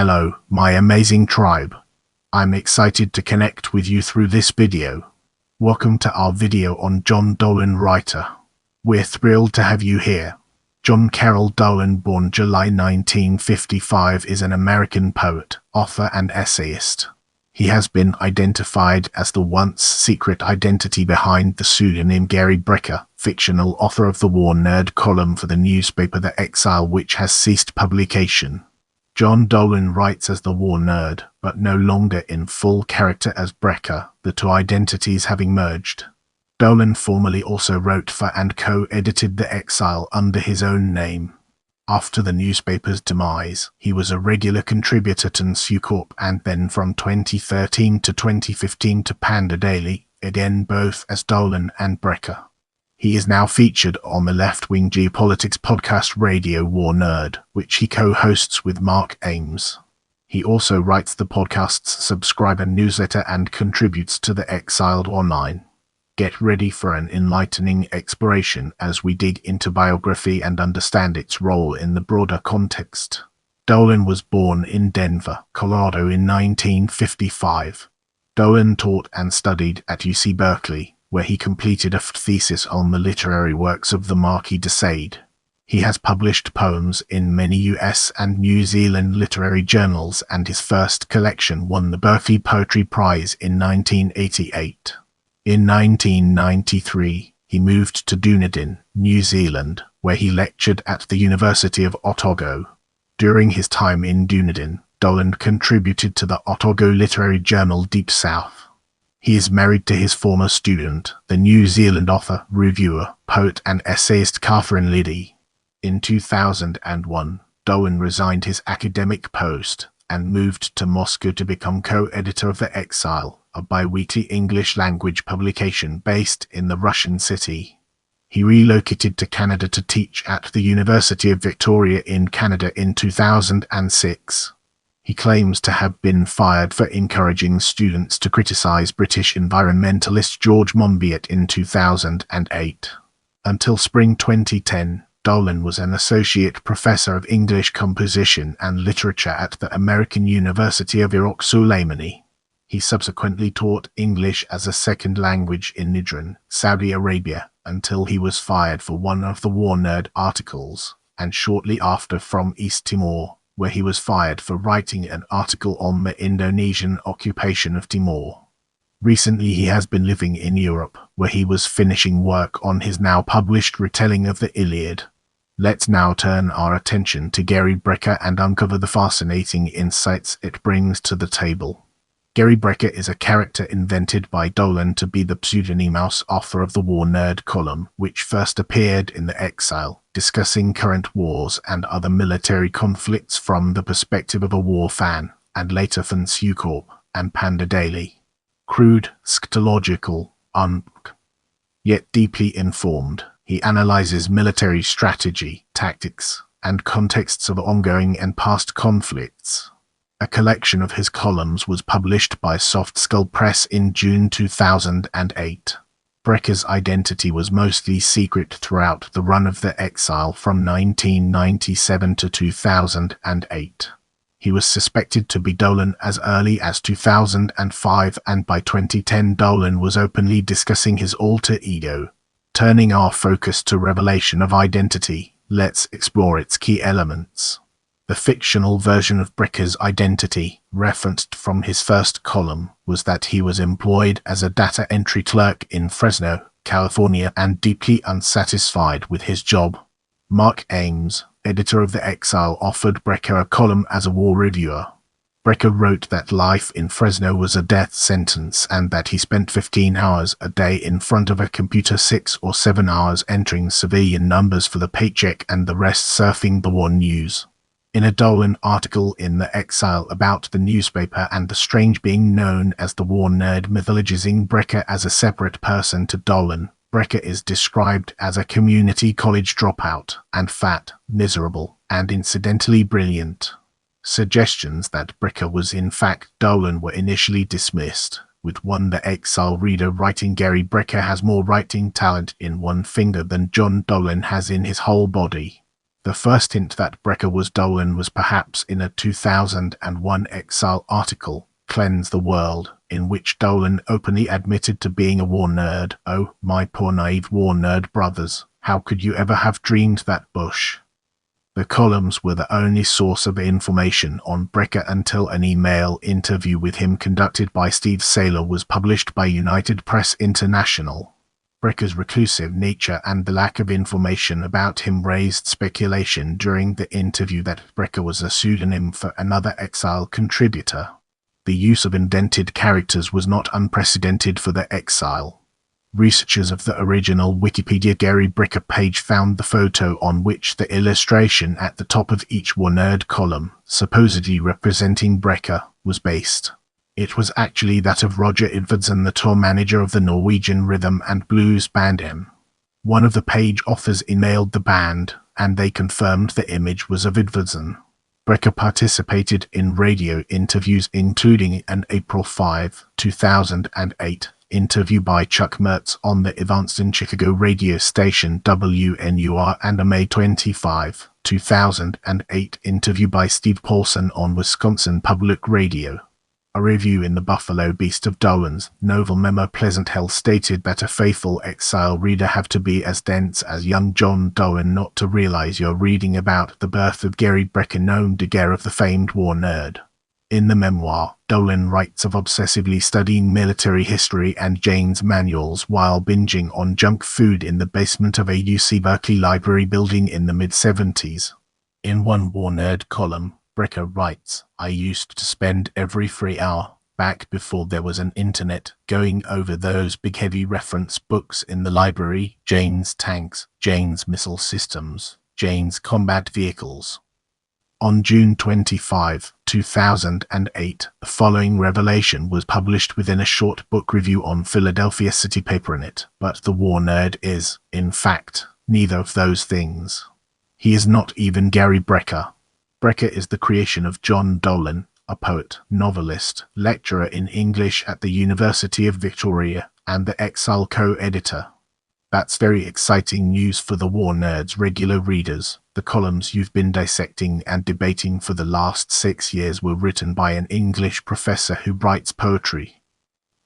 Hello, my amazing tribe. I'm excited to connect with you through this video. Welcome to our video on John Dolan, writer. We're thrilled to have you here. John Carroll Dolan, born July 1955, is an American poet, author, and essayist. He has been identified as the once secret identity behind the pseudonym Gary Brecher, fictional author of the War Nerd column for the newspaper The eXile, which has ceased publication. John Dolan writes as the War Nerd, but no longer in full character as Brecher, the two identities having merged. Dolan formerly also wrote for and co-edited The eXile under his own name. After the newspaper's demise, he was a regular contributor to Corp and then from 2013 to 2015 to Panda Daily, again both as Dolan and Brecher. He is now featured on the left-wing geopolitics podcast Radio War Nerd, which he co-hosts with Mark Ames. He also writes the podcast's subscriber newsletter and contributes to The eXiled Online. Get ready for an enlightening exploration as we dig into biography and understand its role in the broader context. Dolan was born in Denver, Colorado in 1955. Dolan taught and studied at UC Berkeley, where he completed a thesis on the literary works of the Marquis de Sade. He has published poems in many US and New Zealand literary journals, and his first collection won the Berkeley Poetry Prize in 1988. In 1993, he moved to Dunedin, New Zealand, where he lectured at the University of Otago. During his time in Dunedin, Dolan contributed to the Otago literary journal Deep South. He is married to his former student, the New Zealand author, reviewer, poet and essayist Catherine Liddy. In 2001, Dolan resigned his academic post and moved to Moscow to become co-editor of The eXile, a bi-weekly English-language publication based in the Russian city. He relocated to Canada to teach at the University of Victoria in Canada in 2006. He claims to have been fired for encouraging students to criticize British environmentalist George Monbiot in 2008. Until spring 2010, Dolan was an associate professor of English composition and literature at the American University of Iraq Soleimani. He subsequently taught English as a second language in Najran, Saudi Arabia, until he was fired for one of the War Nerd articles, and shortly after from East Timor, where he was fired for writing an article on the Indonesian occupation of Timor. Recently he has been living in Europe, where he was finishing work on his now published retelling of the Iliad. Let's now turn our attention to Gary Brecher and uncover the fascinating insights it brings to the table. Gary Brecher is a character invented by Dolan to be the pseudonymous author of the War Nerd column, which first appeared in The eXile, discussing current wars and other military conflicts from the perspective of a war fan, and later for Corp and Panda Daily. Crude, scatological, yet deeply informed, he analyzes military strategy, tactics, and contexts of ongoing and past conflicts. A collection of his columns was published by Soft Skull Press in June 2008. Brecher's identity was mostly secret throughout the run of The eXile from 1997 to 2008. He was suspected to be Dolan as early as 2005, and by 2010 Dolan was openly discussing his alter ego. Turning our focus to revelation of identity, let's explore its key elements. The fictional version of Brecher's identity, referenced from his first column, was that he was employed as a data entry clerk in Fresno, California, and deeply unsatisfied with his job. Mark Ames, editor of The eXile, offered Brecher a column as a war reviewer. Brecher wrote that life in Fresno was a death sentence and that he spent 15 hours a day in front of a computer, 6 or 7 hours entering civilian numbers for the paycheck and the rest surfing the war news. In a Dolan article in The eXile about the newspaper and the strange being known as the War Nerd, mythologizing Brecher as a separate person to Dolan, Brecher is described as a community college dropout, and fat, miserable, and incidentally brilliant. Suggestions that Brecher was in fact Dolan were initially dismissed, with one The eXile reader writing Gary Brecher has more writing talent in one finger than John Dolan has in his whole body. The first hint that Brecher was Dolan was perhaps in a 2001 eXile article, Cleanse the World, in which Dolan openly admitted to being a war nerd. "Oh, my poor naive war nerd brothers, how could you ever have dreamed that bush?" The columns were the only source of information on Brecher until an email interview with him conducted by Steve Saylor was published by United Press International. Brecher's reclusive nature and the lack of information about him raised speculation during the interview that Brecher was a pseudonym for another eXile contributor. The use of indented characters was not unprecedented for the eXile. Researchers of the original Wikipedia Gary Brecher page found the photo on which the illustration at the top of each War Nerd column, supposedly representing Brecher, was based. It was actually that of Roger Edvardsen, the tour manager of the Norwegian rhythm and blues band M. One of the page authors emailed the band, and they confirmed the image was of Edvardsen. Brecher participated in radio interviews, including an April 5, 2008, interview by Chuck Mertz on the Evanston, Chicago radio station WNUR, and a May 25, 2008 interview by Steve Paulson on Wisconsin Public Radio. A review in the Buffalo Beast of Dolan's novel Memo Pleasant Hill stated that a faithful eXile reader have to be as dense as young John Dolan not to realize you're reading about the birth of Gary Brecher, known to Gare of the famed war nerd. In the memoir, Dolan writes of obsessively studying military history and Jane's manuals while binging on junk food in the basement of a UC Berkeley library building in the mid-70s. In one War Nerd column, Brecher writes, "I used to spend every free hour, back before there was an internet, going over those big heavy reference books in the library, Jane's tanks, Jane's missile systems, Jane's combat vehicles." On June 25, 2008, the following revelation was published within a short book review on Philadelphia City Papernet, but the War Nerd is, in fact, neither of those things. He is not even Gary Brecher. Brecher is the creation of John Dolan, a poet, novelist, lecturer in English at the University of Victoria, and the eXile co-editor. That's very exciting news for the War Nerd's regular readers. The columns you've been dissecting and debating for the last 6 years were written by an English professor who writes poetry.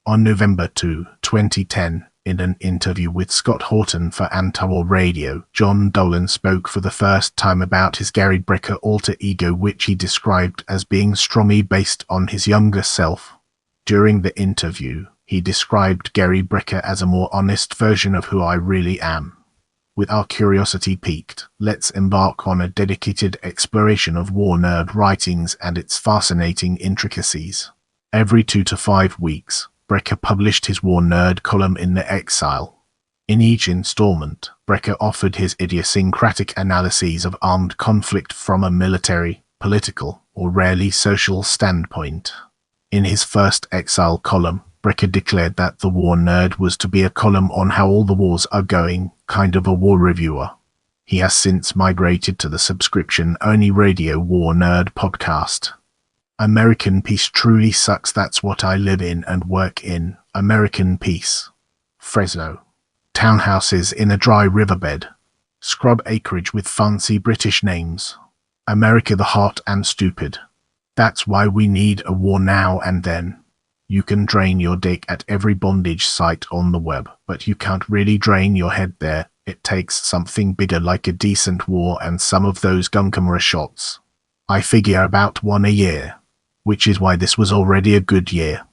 On November 2, 2010, in an interview with Scott Horton for Antawar Radio, John Dolan spoke for the first time about his Gary Brecher alter ego, which he described as being strongly based on his younger self. During the interview, he described Gary Brecher as a more honest version of who I really am. With our curiosity piqued, let's embark on a dedicated exploration of War Nerd writings and its fascinating intricacies. Every 2 to 5 weeks, Brecher published his War Nerd column in the eXile. In each installment, Brecher offered his idiosyncratic analyses of armed conflict from a military, political, or rarely social standpoint. In his first eXile column, Brecher declared that the War Nerd was to be a column on how all the wars are going, kind of a war reviewer. He has since migrated to the subscription-only radio War Nerd podcast. American Peace truly sucks. That's what I live in and work in. American Peace. Fresno. Townhouses in a dry riverbed. Scrub acreage with fancy British names. America the hot and stupid. That's why we need a war now and then. You can drain your dick at every bondage site on the web, but you can't really drain your head there. It takes something bigger like a decent war and some of those gun camera shots. I figure about 1 a year, which is why this was already a good year.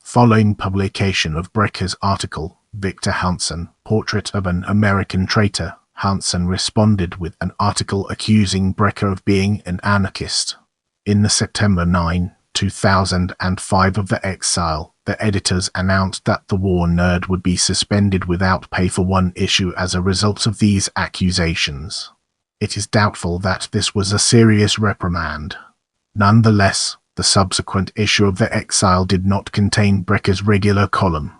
Following publication of Brecher's article, Victor Hansen, Portrait of an American Traitor, Hansen responded with an article accusing Brecher of being an anarchist. In the September 9, 2005 of the eXile, the editors announced that the War Nerd would be suspended without pay for 1 issue as a result of these accusations. It is doubtful that this was a serious reprimand. Nonetheless, the subsequent issue of the eXile did not contain Brecher's regular column.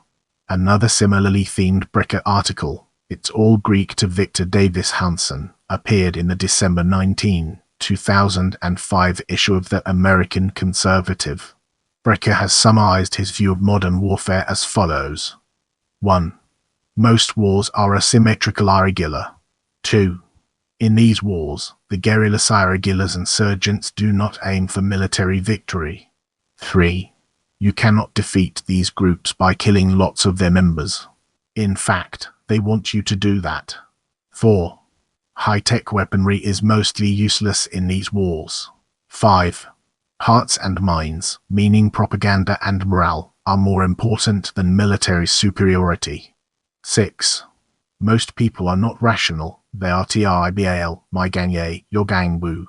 Another similarly themed Brecher article, It's All Greek to Victor Davis Hansen, appeared in the December 19, 2005 issue of the American Conservative. Brecher has summarized his view of modern warfare as follows. 1. Most wars are asymmetrical or irregular. 2. In these wars, the guerrillas insurgents do not aim for military victory. 3. You cannot defeat these groups by killing lots of their members. In fact, they want you to do that. 4. High-tech weaponry is mostly useless in these wars. 5. Hearts and minds, meaning propaganda and morale, are more important than military superiority. 6. Most people are not rational, they are tribal, my gang ye, your gang woo.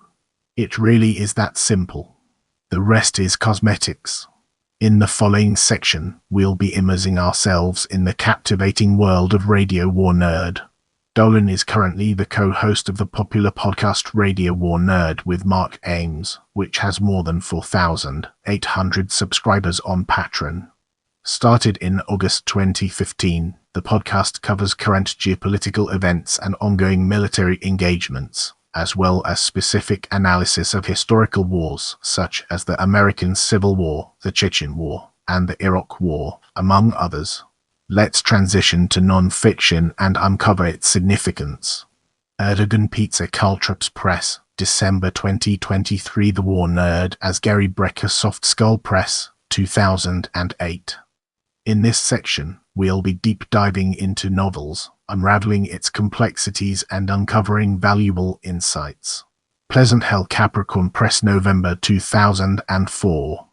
It really is that simple. The rest is cosmetics. In the following section, we'll be immersing ourselves in the captivating world of Radio War Nerd. Dolan is currently the co-host of the popular podcast Radio War Nerd with Mark Ames, which has more than 4,800 subscribers on Patreon. Started in August 2015, the podcast covers current geopolitical events and ongoing military engagements, as well as specific analysis of historical wars such as the American Civil War, the Chechen War, and the Iraq War, among others. Let's transition to non-fiction and uncover its significance. Erdogan Pizza Cultures Press, December 2023. The War Nerd as Gary Brecher Soft Skull Press, 2008. In this section, we'll be deep diving into novels, unraveling its complexities and uncovering valuable insights. Pleasant Hill Capricorn Press, November 2004.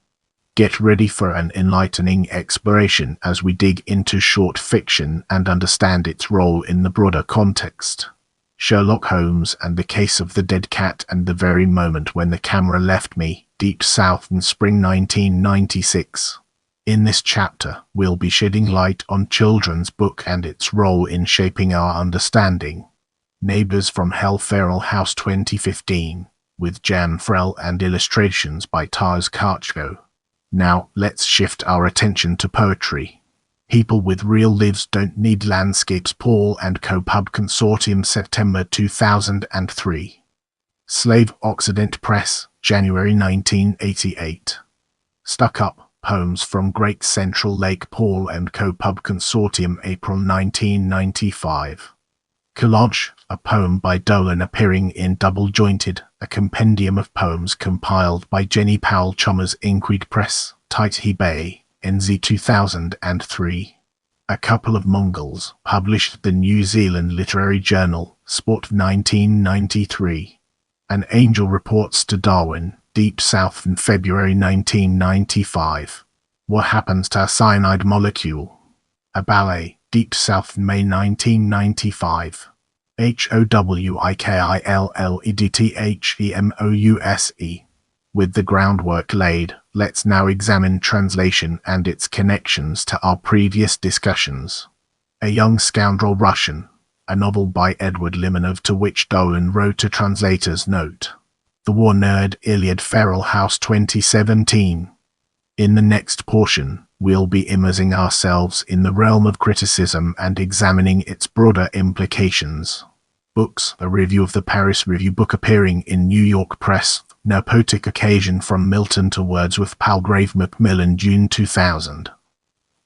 Get ready for an enlightening exploration as we dig into short fiction and understand its role in the broader context. Sherlock Holmes and the Case of the Dead Cat and the Very Moment When the Camera Left Me, Deep South in Spring 1996. In this chapter, we'll be shedding light on children's book and its role in shaping our understanding. Neighbors from Hell, Feral House 2015, with Jan Frell and illustrations by Tars Karchko. Now, let's shift our attention to poetry. People with Real Lives Don't Need Landscapes, Paul and Co. Pub Consortium, September 2003. Slave Occident Press, January 1988. Stuck Up, Poems from Great Central Lake, Paul and Co. Pub Consortium, April 1995. Collage, a poem by Dolan appearing in Double Jointed, a compendium of poems compiled by Jenny Powell Chalmers, Inkwit Press, Tightee Bay, NZ 2003. A Couple of Mongols, published the New Zealand literary journal, Sport 1993. An Angel Reports to Darwin, Deep South in February 1995. What Happens to a Cyanide Molecule? A Ballet, Deep South in May 1995. HOWIKILLEDTHEMOUSE. With the groundwork laid, let's now examine translation and its connections to our previous discussions. A Young Scoundrel Russian, a novel by Edward Limonov to which Dolan wrote a translator's note. The War Nerd, Iliad, Feral House 2017. In the next portion, we'll be immersing ourselves in the realm of criticism and examining its broader implications. Books, a review of the Paris Review book appearing in New York Press, No Poetic Occasion from Milton to Wordsworth, Palgrave Macmillan, June 2000.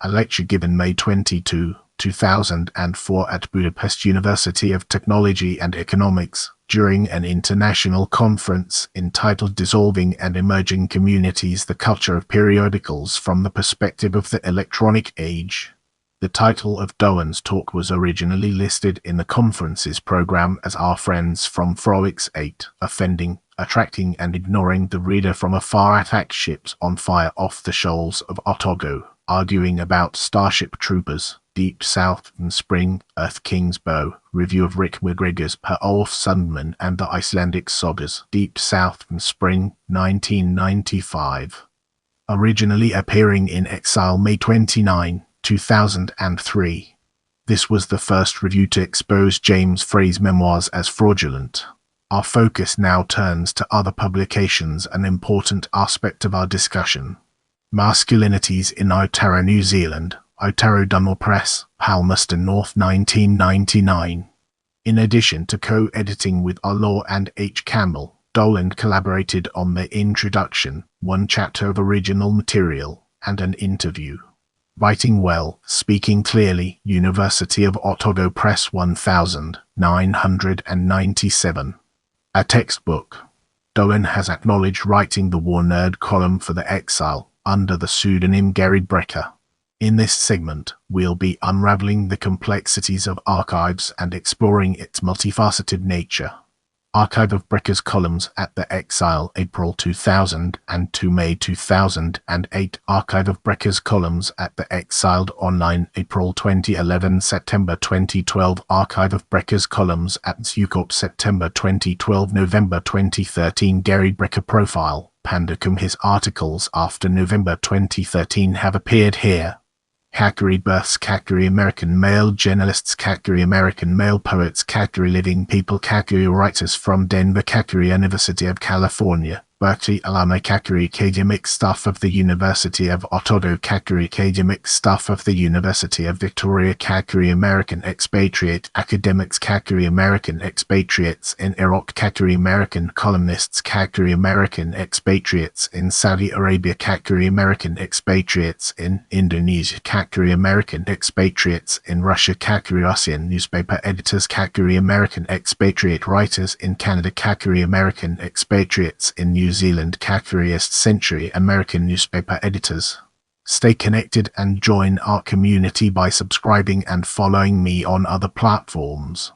A lecture given May 22, 2004 at Budapest University of Technology and Economics, during an international conference entitled Dissolving and Emerging Communities: The Culture of Periodicals from the Perspective of the Electronic Age. The title of Dolan's talk was originally listed in the conference's program as Our Friends from Frolics 8, Offending, Attracting and Ignoring the Reader from Afar, Attack Ships on Fire Off the Shoals of Otago, Arguing About Starship Troopers, Deep South in Spring, Earth King's Bow, review of Rick McGregor's Per Olaf Sundman and the Icelandic Sagas, Deep South in Spring, 1995. Originally appearing in eXile May 29, 2003. This was the first review to expose James Frey's memoirs as fraudulent. Our focus now turns to other publications, an important aspect of our discussion. Masculinities in Aotearoa, New Zealand, Aotearoa Dunmore Press, Palmerston North, 1999. In addition to co-editing with R. Law and H. Campbell, Dolan collaborated on the introduction, one chapter of original material, and an interview. Writing well, speaking clearly, University of Otago Press 1997. A textbook. Dolan has acknowledged writing the War Nerd column for the eXile under the pseudonym Gary Brecher. In this segment, we'll be unraveling the complexities of archives and exploring its multifaceted nature. Archive of Brecher's columns at the eXile April 2000 and to May 2008. Archive of Brecher's columns at the eXiled Online April 2011 September 2012. Archive of Brecher's columns at Zucorp September 2012 November 2013. Gary Brecher profile Pandacum. His articles after November 2013 have appeared here. Category births, category American male journalists, category American male poets, category living people, category writers from Denver, category University of California, Berkeley alumni, category academic staff of the University of Otago, category academic staff of the University of Victoria, category American expatriate academics, category American expatriates in Iraq, category American columnists, category American expatriates in Saudi Arabia, category American expatriates in Indonesia, category American expatriates in Russia, category ASEAN newspaper editors, category American expatriate writers in Canada, category American expatriates in New Zealand, category essayist American newspaper editors. Stay connected and join our community by subscribing and following me on other platforms.